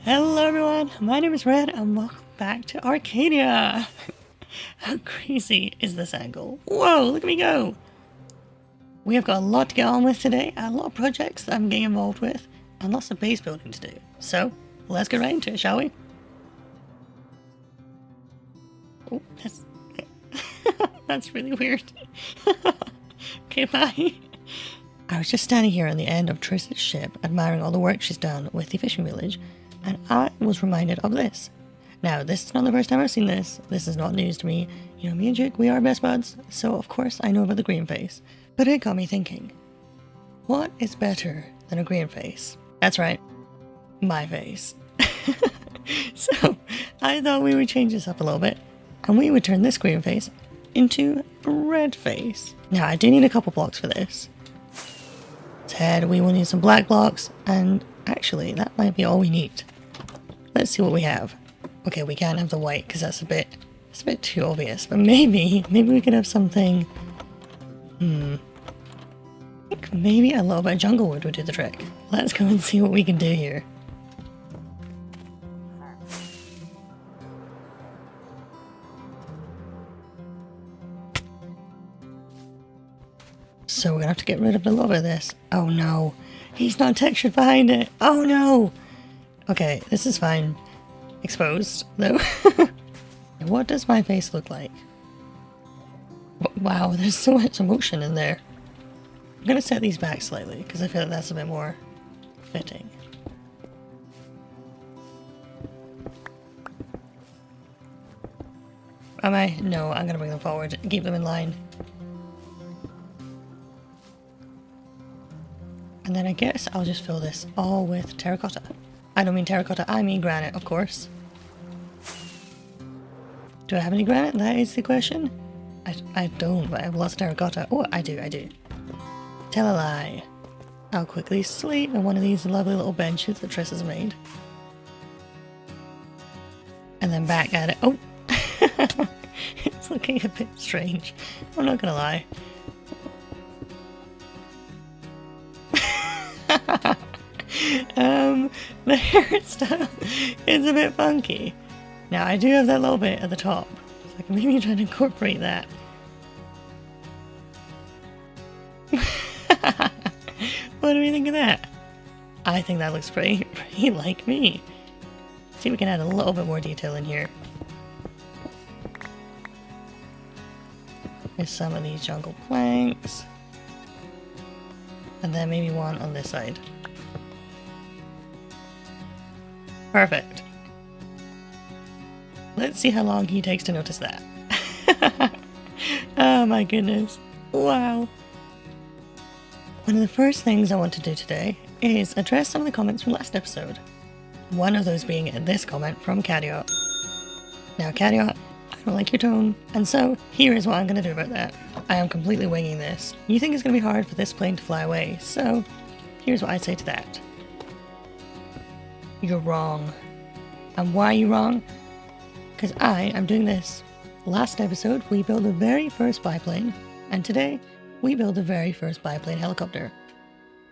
Hello everyone, my name is Red and welcome back to Arcadia. How crazy is this angle? Whoa, look at me go! We have got a lot to get on with today, a lot of projects that I'm getting involved with, and lots of base building to do. So, let's get right into it, shall we? Oh, that's really weird. Okay, bye. I was just standing here on the end of Triss's ship, admiring all the work she's done with the fishing village, and I was reminded of this. Now, this is not the first time I've seen this. This is not news to me. You know, me and Jake, we are best buds, so of course I know about the green face. But it got me thinking, what is better than a green face? That's right, my face. So, I thought we would change this up a little bit, and we would turn this green face into a red face. Now, I do need a couple blocks for this. Instead, we will need some black blocks, and actually, that might be all we need. Let's see what we have. Okay, we can't have the white because that's a bit too obvious. But maybe we could have something. I think maybe a little bit of jungle wood would do the trick. Let's go and see what we can do here. So we're gonna have to get rid of a little bit of this. Oh no, he's not textured behind it. Oh no. Okay, this is fine. Exposed, though. What does my face look like? Wow, there's so much emotion in there. I'm gonna set these back slightly, because I feel like that's a bit more fitting. Am I? No, I'm gonna bring them forward, keep them in line. And then I guess I'll just fill this all with terracotta. I don't mean terracotta, I mean granite, of course. Do I have any granite? That is the question. I don't, but I have lots of terracotta. Oh, I do. Tell a lie. I'll quickly sleep on one of these lovely little benches that Triss has made. And then back at it. Oh! It's looking a bit strange. I'm not gonna lie. The hairstyle is a bit funky. Now I do have that little bit at the top, so I can maybe try to incorporate that. What do we think of that? I think that looks pretty like me. See if we can add a little bit more detail in here. There's some of these jungle planks. And then maybe one on this side. Perfect. Let's see how long he takes to notice that. Oh my goodness. Wow. One of the first things I want to do today is address some of the comments from last episode. One of those being this comment from Arcadia. Now Arcadia, I don't like your tone, and so here is what I'm going to do about that. I am completely winging this. You think it's going to be hard for this plane to fly away, so here's what I say to that. You're wrong. And why are you wrong? Because I am doing this. Last episode, we built the very first biplane, and today, we build the very first biplane helicopter.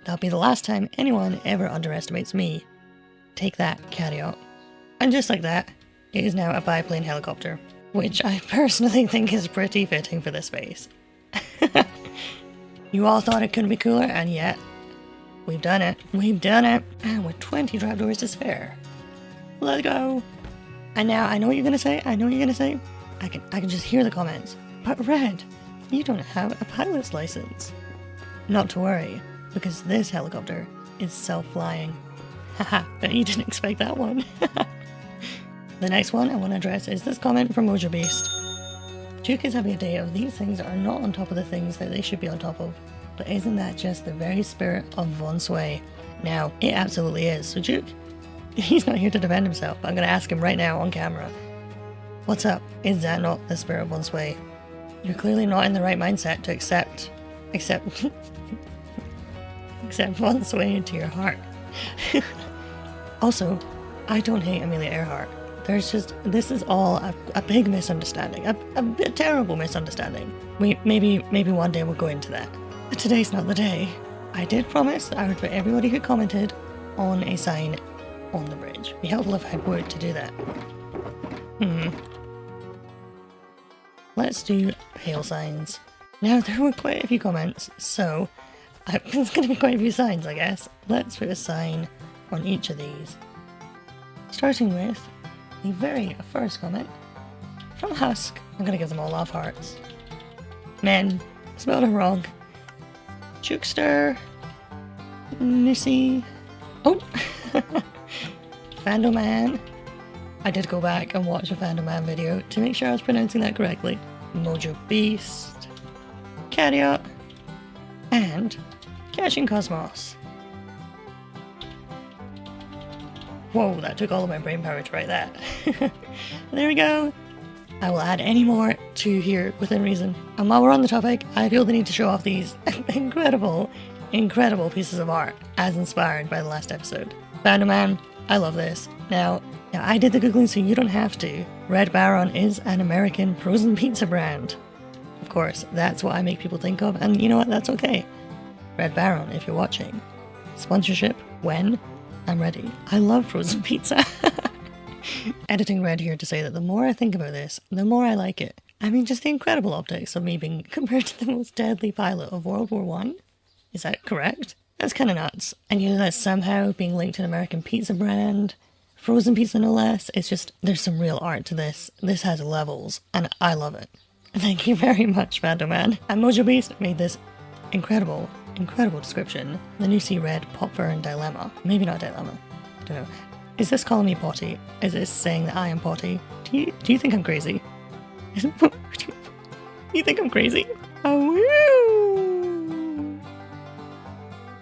That'll be the last time anyone ever underestimates me. Take that, Arcadia. And just like that, it is now a biplane helicopter, which I personally think is pretty fitting for this space. You all thought it couldn't be cooler, and yet, we've done it. We've done it. And with 20 trapdoors to spare. Let's go. And now, I know what you're gonna say. I can just hear the comments. But Red, you don't have a pilot's license. Not to worry, because this helicopter is self-flying. Haha, bet you didn't expect that one. The next one I want to address is this comment from Mojo Beast. Duke is having a day of these things are not on top of the things that they should be on top of. But isn't that just the very spirit of Von Sway? Now, it absolutely is. So Duke, he's not here to defend himself, but I'm going to ask him right now on camera. What's up? Is that not the spirit of Von Sway? You're clearly not in the right mindset to accept Von Sway into your heart. Also, I don't hate Amelia Earhart. This is all a big misunderstanding, a terrible misunderstanding. Maybe one day we'll go into that. But today's not the day. I did promise that I would put everybody who commented on a sign on the bridge. It'd be helpful if I had wood to do that. Let's do hail signs. Now, there were quite a few comments, so there's going to be quite a few signs, I guess. Let's put a sign on each of these. Starting with the very first comment from Husk. I'm going to give them all love hearts. Men, spelled it wrong. Jukester, Nissy, oh, Fandoman. I did go back and watch a Fandoman video to make sure I was pronouncing that correctly. Mojo Beast, Cadiot, and Caching Cosmos. Whoa, that took all of my brain power to write that. There we go. I will add any more to here within reason. And while we're on the topic, I feel the need to show off these incredible pieces of art as inspired by the last episode. Fandoman, I love this. Now I did the Googling so you don't have to. Red Baron is an American frozen pizza brand. Of course, that's what I make people think of, and you know what, that's okay. Red Baron, if you're watching. Sponsorship, when I'm ready. I love frozen pizza. Editing Red here to say that the more I think about this, the more I like it. I mean, just the incredible optics of me being compared to the most deadly pilot of World War I. Is that correct? That's kind of nuts. And you know that somehow being linked to an American pizza brand, frozen pizza no less, it's just, there's some real art to this. This has levels, and I love it. Thank you very much, Fandoman. And Mojo Beast made this incredible description. The new Sea Red Popfern Dilemma. Maybe not Dilemma. I don't know. Is this calling me potty? Is this saying that I am potty? Do you think I'm crazy? You think I'm crazy? Oh, woo!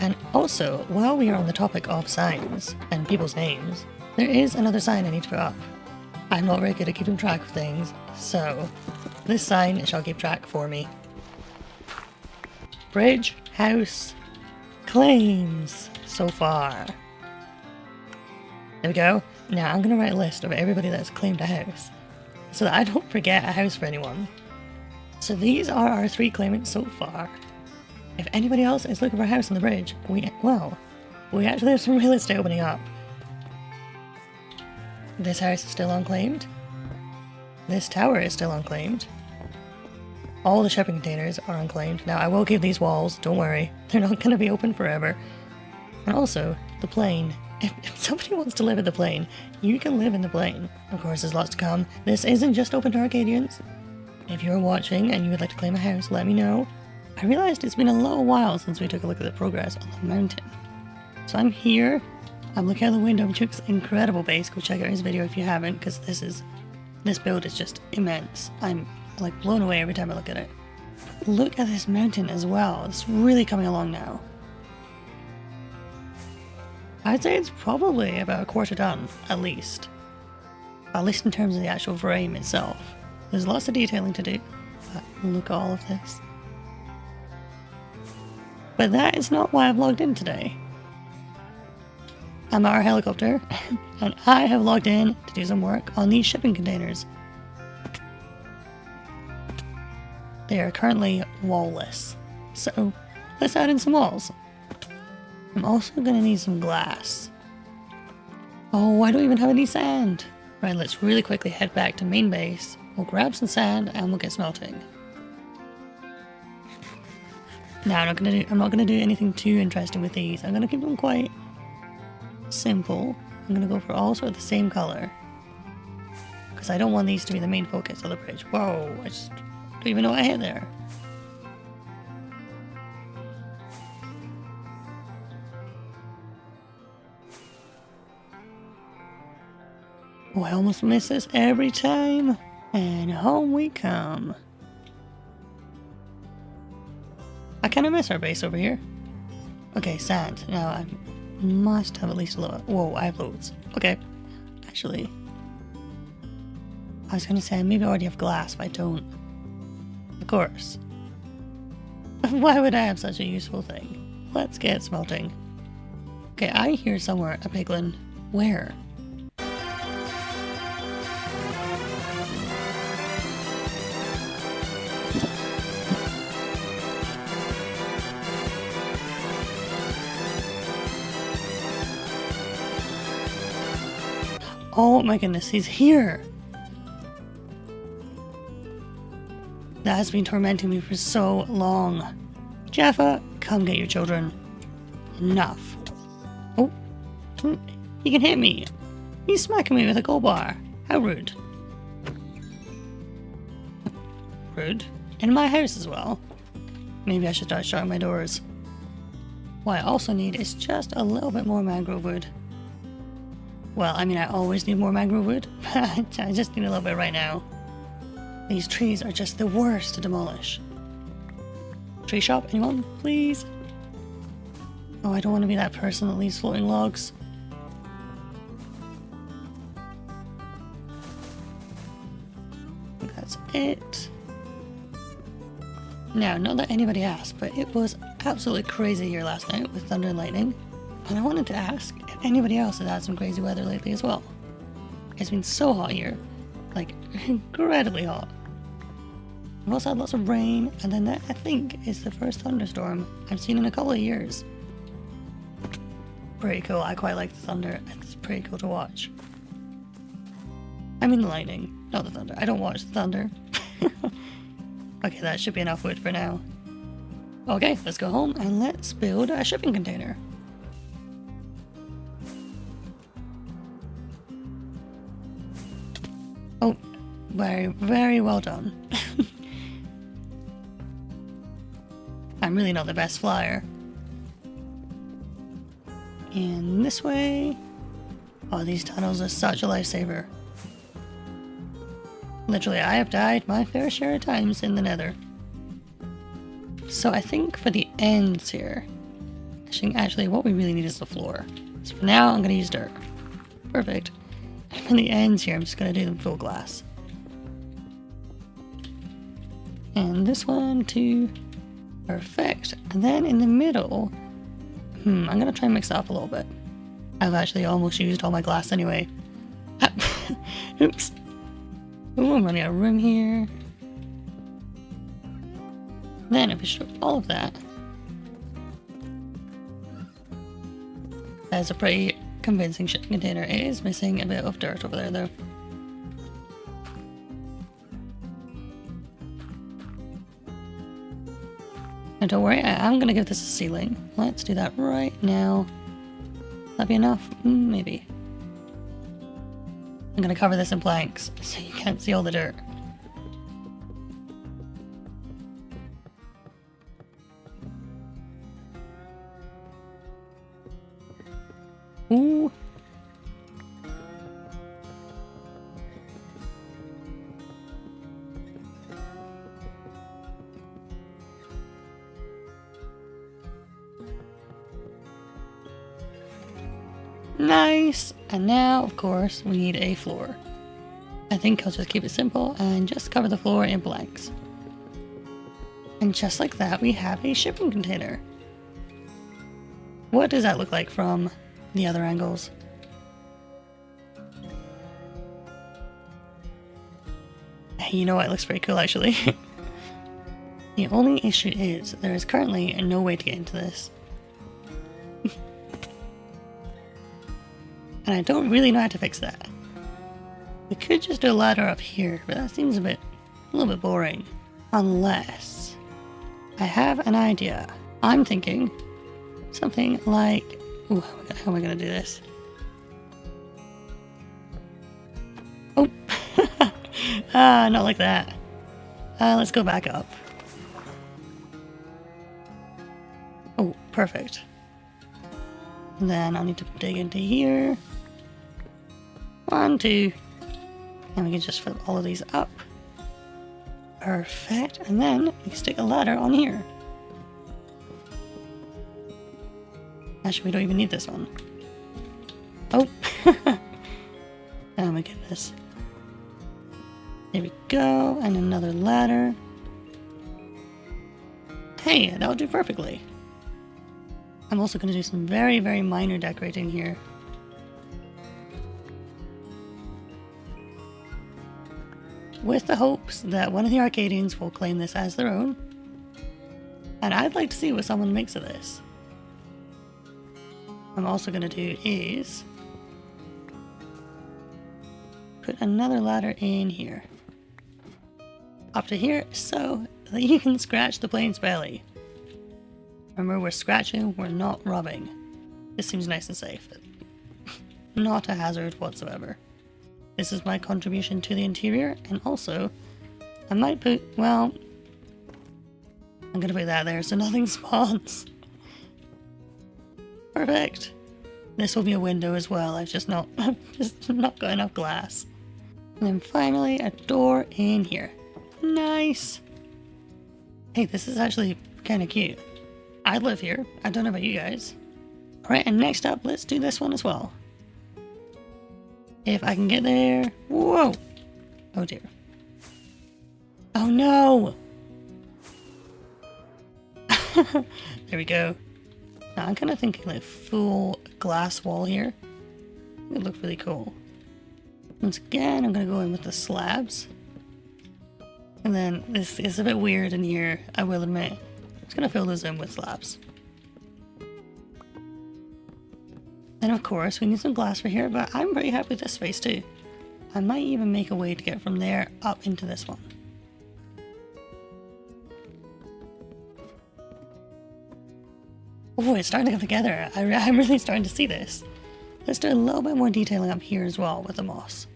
And also, while we are on the topic of signs and people's names, there is another sign I need to put up. I'm not very good at keeping track of things, so this sign shall keep track for me. Bridge, house, claims so far. There we go. Now I'm going to write a list of everybody that's claimed a house, so that I don't forget a house for anyone. So these are our 3 claimants so far. If anybody else is looking for a house on the bridge, we actually have some real estate opening up. This house is still unclaimed. This tower is still unclaimed. All the shipping containers are unclaimed. Now I will give these walls, don't worry, they're not going to be open forever. And also, the plane. If somebody wants to live in the plane, you can live in the plane. Of course, there's lots to come. This isn't just open to Arcadians. If you're watching and you would like to claim a house, let me know. I realized it's been a little while since we took a look at the progress on the mountain. So I'm here. I'm looking out the window of Chuck's incredible base. Go check out his video if you haven't, because this build is just immense. I'm like blown away every time I look at it. Look at this mountain as well. It's really coming along now. I'd say it's probably about a quarter done, at least. At least in terms of the actual frame itself. There's lots of detailing to do, but look at all of this. But that is not why I've logged in today. I'm at our helicopter, and I have logged in to do some work on these shipping containers. They are currently wall-less, so let's add in some walls. I'm also going to need some glass. Oh, I don't even have any sand. Right, let's really quickly head back to main base. We'll grab some sand and we'll get smelting. Now, I'm not gonna do anything too interesting with these. I'm gonna keep them quite simple. I'm gonna go for all sort of the same color, because I don't want these to be the main focus of the bridge. Whoa, I just don't even know what I hit there. Oh, I almost miss this every time. And home we come. I kind of miss our base over here. Okay, sand. Now I must have at least a little. Whoa, I have loads. Okay. Actually, I was gonna say maybe I already have glass, but I don't. Of course. Why would I have such a useful thing? Let's get smelting. Okay, I hear somewhere a piglin. Where? Oh my goodness, he's here! That has been tormenting me for so long. Jaffa, come get your children. Enough. Oh, he can hit me. He's smacking me with a gold bar. How rude. Rude. In my house as well. Maybe I should start shutting my doors. What I also need is just a little bit more mangrove wood. Well, I mean, I always need more mangrove wood, but I just need a little bit right now. These trees are just the worst to demolish. Tree shop, anyone, please? Oh, I don't want to be that person that leaves floating logs. I think that's it. Now, not that anybody asked, but it was absolutely crazy here last night with thunder and lightning. And I wanted to ask if anybody else has had some crazy weather lately as well. It's been so hot here. Like, incredibly hot. We've also had lots of rain, and then that, I think, is the first thunderstorm I've seen in a couple of years. Pretty cool. I quite like the thunder. It's pretty cool to watch. I mean the lightning, not the thunder. I don't watch the thunder. Okay, that should be enough wood for now. Okay, let's go home and let's build a shipping container. Oh, very, very well done. I'm really not the best flyer. And this way... Oh, these tunnels are such a lifesaver. Literally, I have died my fair share of times in the nether. So I think for the ends here... Actually, what we really need is the floor. So for now, I'm going to use dirt. Perfect. And for the ends here, I'm just going to do them full glass. And this one too. Perfect. And then in the middle, I'm going to try and mix it up a little bit. I've actually almost used all my glass anyway. Oops. Ooh, I'm running out of room here. Then if we strip all of that, there's a pretty convincing shipping container. It is missing a bit of dirt over there though. And don't worry, I'm going to give this a ceiling. Let's do that right now. That'd be enough? Maybe. I'm going to cover this in planks so you can't see all the dirt. Ooh. Nice! And now, of course, we need a floor. I think I'll just keep it simple and just cover the floor in blanks. And just like that, we have a shipping container. What does that look like from the other angles? Hey, you know what? It looks pretty cool, actually. The only issue is there is currently no way to get into this. And I don't really know how to fix that. We could just do a ladder up here, but that seems a little bit boring. Unless I have an idea. I'm thinking something like, ooh, how am I gonna do this? Oh, not like that. Let's go back up. Oh, perfect. And then I'll need to dig into here. 1, 2. And we can just fill all of these up. Perfect. And then we can stick a ladder on here. Actually, we don't even need this one. Oh. Oh my goodness. There we go. And another ladder. Hey, that'll do perfectly. I'm also going to do some very, very minor decorating here. With the hopes that one of the Arcadians will claim this as their own. And I'd like to see what someone makes of this. What I'm also going to do is put another ladder in here. Up to here so that you can scratch the plane's belly. Remember, we're scratching, we're not rubbing. This seems nice and safe. Not a hazard whatsoever. This is my contribution to the interior, and also, I might put, well, I'm gonna put that there so nothing spawns. Perfect. This will be a window as well, I've just not got enough glass. And then finally, a door in here. Nice. Hey, this is actually kind of cute. I live here. I don't know about you guys. Alright, and next up, let's do this one as well. If I can get there. Whoa! Oh dear. Oh no! There we go. Now I'm kind of thinking like full glass wall here. It would look really cool. Once again, I'm going to go in with the slabs. And then this is a bit weird in here, I will admit. I'm just going to fill this in with slabs. And of course, we need some glass for here, but I'm pretty happy with this space too. I might even make a way to get from there up into this one. Oh, it's starting to come together. I'm really starting to see this. Let's do a little bit more detailing up here as well with the moss.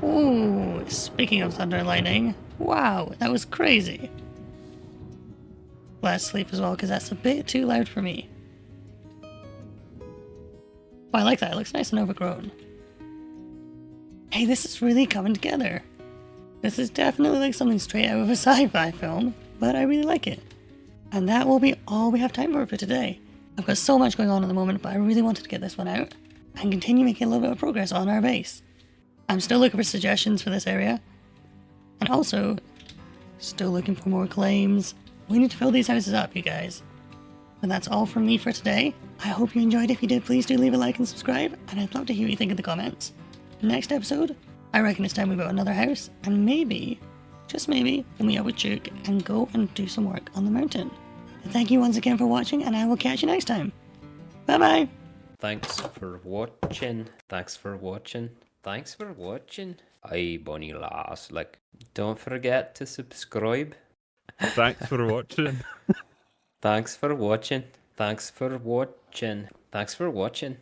Ooh, speaking of thunder and lightning, wow, that was crazy. Let's sleep as well, because that's a bit too loud for me. Oh, I like that, it looks nice and overgrown. Hey, this is really coming together. This is definitely like something straight out of a sci-fi film, but I really like it. And that will be all we have time for today. I've got so much going on at the moment, but I really wanted to get this one out and continue making a little bit of progress on our base. I'm still looking for suggestions for this area, and also still looking for more claims. We need to fill these houses up, you guys. And that's all from me for today. I hope you enjoyed. If you did, please do leave a like and subscribe, and I'd love to hear what you think in the comments. Next episode, I reckon it's time we build another house, and maybe, just maybe, we'll meet up with Duke and go and do some work on the mountain. Thank you once again for watching, and I will catch you next time. Bye bye. Thanks for watching. Thanks for watching. Thanks for watching. Aye, bunny lass. Like, don't forget to subscribe. Thanks for watching. Thanks for watching. Thanks for watching. Thanks for watching.